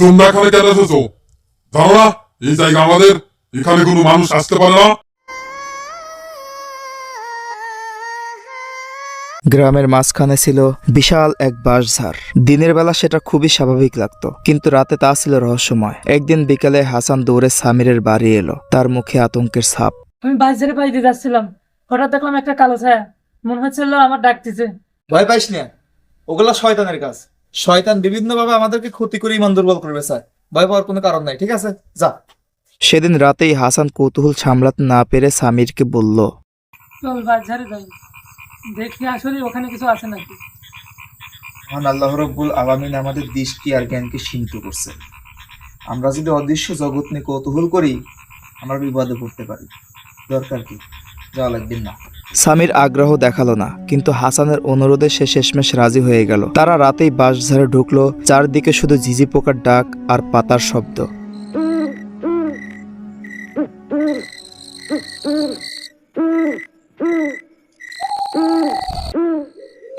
তোমরা এখানে কেন এসেছো? জানো না এই জায়গা আমাদের, এখানে কোনো মানুষ আসতে পারে না। গ্রামের মাঝখানে ছিল বিশাল এক বাঁশঝাড়। দিনের বেলা সেটা খুবই স্বাভাবিক লাগতো, কিন্তু রাতে তা ছিল রহস্যময়। একদিন বিকালে হাসান দৌড়ে সামিরের বাড়ি এলো, তার মুখে আতঙ্কের ছাপ। আমি বাজারে পাই দিয়ে যাচ্ছিলাম, হঠাৎ দেখলাম একটা কালো ছায়া, মনে হচ্ছিল আমার ডাকতেছে। ভয় পাইস না, ওগুলা শয়তানের কাজ। শয়তান বিভিন্ন ভাবে আমাদেরকে ক্ষতি করে ইমান দুর্বল করবে স্যার। ভয় পাওয়ার কোনো কারণ নাই, ঠিক আছে? যা। সেদিন রাতেই হাসান কৌতূহল সামলাতে না পেরে সামিরকে বলল, চল বাজারে যাই, দেখি আসলে ওখানে কিছু আছে নাকি। মহান আল্লাহ রব্বুল আলামিন আমাদের দৃষ্টি আর জ্ঞানকে সীমিত করছে। আমরা যদি অদৃশ্য জগৎ নিয়ে কৌতূহল করি, আমরা বিপদে পড়তে পারি। দরকার কি, যাওয়া লাগবে না। সামির আগ্রহ দেখালো না, কিন্তু হাসানের অনুরোধে সে শেষমেশ রাজি হয়ে গেল। তারা রাতেই বাঁশঝাড়ে ঢুকলো। চারদিকে শুধু ঝিঝি পোকার ডাক আর পাতার শব্দ।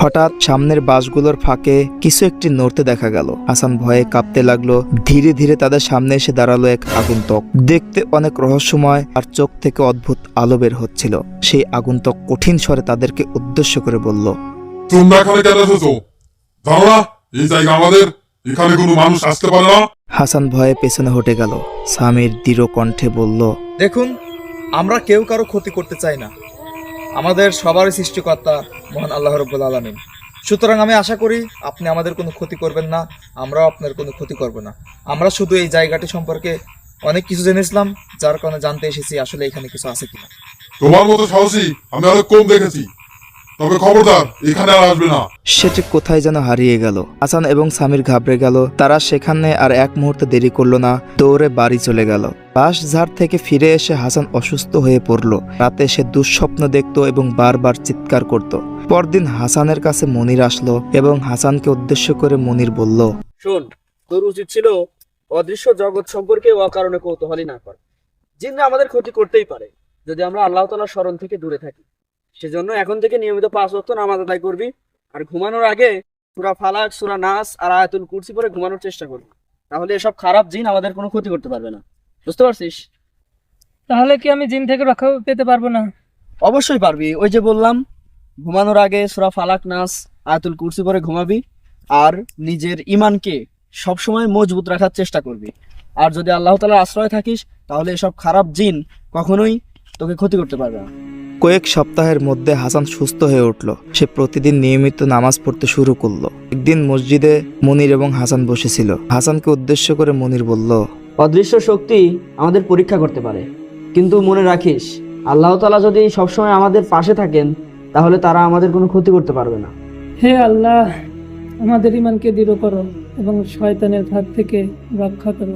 হঠাৎ সামনের বাঁশগুলোর ফাঁকে কিছু একটি নড়তে দেখা গেল। হাসান ভয়ে কাঁপতে লাগলো। ধীরে ধীরে তাদের সামনে এসে দাঁড়ালো এক আগন্তুক। দেখতে অনেক রহস্যময়, আর চোখ থেকে অদ্ভুত আলো বের হচ্ছিল। সেই আগন্তুক কঠিন স্বরে তাদেরকে উদ্দেশ্য করে বলল, তোমরা এখানে কেন এসেছো? জানো না এই জায়গা আমাদের, এখানে কোনো মানুষ আসতে পারে না। হাসান ভয়ে পেছনে হটে গেল। সামির দৃঢ় কণ্ঠে বলল, দেখুন, আমরা কেউ কারো ক্ষতি করতে চাই না। আমাদের সবারই সৃষ্টিকর্তা মহান আল্লাহ রব্বুল আলামিন। সুতরাং আমি আশা করি আপনি আমাদের কোনো ক্ষতি করবেন না, আমরাও আপনার কোনো ক্ষতি করব না। আমরা শুধু এই জায়গাটি সম্পর্কে অনেক কিছু জেনেছিলাম, যার কারণে জানতে এসেছি আসলে এখানে কিছু আছে কিনা। তোমার মতো সাহসী আমি অনেক কম দেখেছি, তবে খবরদার এখানে আর আসবে না। সেটি কোথায় যেন হারিয়ে গেল। হাসান এবং সামির ঘাবড়ে গেল। তারা সেখানে আর এক মুহূর্তে দেরি করলো না, দৌড়ে বাড়ি চলে গেল। বাঁশঝাড় থেকে ফিরে এসে হাসান অসুস্থ হয়ে পড়ল। রাতে সে দুঃস্বপ্ন দেখত এবং বারবার চিৎকার করত। পরদিন হাসানের কাছে মনির আসলো এবং হাসানকে উদ্দেশ্য করে মনির বলল, শোন, তোর উচিত ছিল অদৃশ্য জগৎ সম্পর্কে অকারণে কৌতূহলী না কর। জিনরা আমাদের ক্ষতি করতেই পারে যদি আমরা আল্লাহ তাআলার স্মরণ থেকে দূরে থাকি। সেজন্য এখন থেকে নিয়মিত 5 ওয়াক্ত নামাজ আদায় করবি, আর ঘুমানোর আগে সূরা ফালাক, সূরা নাস আর আয়াতুল কুরসি পড়ে ঘুমানোর চেষ্টা করবি। তাহলে এসব খারাপ জিন আমাদের কোনো ক্ষতি করতে পারবে না। বুঝতে পারছিস? তাহলে কি আমি জিন থেকে রক্ষা পেতে পারবো না? অবশ্যই পারবি। ওই যে বললাম, ঘুমানোর আগে সূরা ফালাক, নাস, আয়াতুল কুরসি পড়ে ঘুমাবি, আর নিজের ঈমানকে সবসময় মজবুত রাখার চেষ্টা করবি। আর যদি আল্লাহ তাআলার আশ্রয় থাকিস, তাহলে এসব খারাপ জিন কখনোই তোকে ক্ষতি করতে পারবে না। কয়েক সপ্তাহের মধ্যে হাসান সুস্থ হয়ে উঠল। সে প্রতিদিন নিয়মিত নামাজ পড়তে শুরু করলো। একদিন মসজিদে মনির এবং হাসান বসেছিল। হাসানকে উদ্দেশ্য করে মনির বলল, অদৃশ্য শক্তি আমাদের পরীক্ষা করতে পারে, কিন্তু মনে রাখিস, আল্লাহ তাআলা যদি সবসময় আমাদের পাশে থাকেন, তাহলে তারা আমাদের কোনো ক্ষতি করতে পারবে না। হে আল্লাহ, আমাদের ঈমানকে দৃঢ় করো এবং শয়তানের হাত থেকে রক্ষা করো।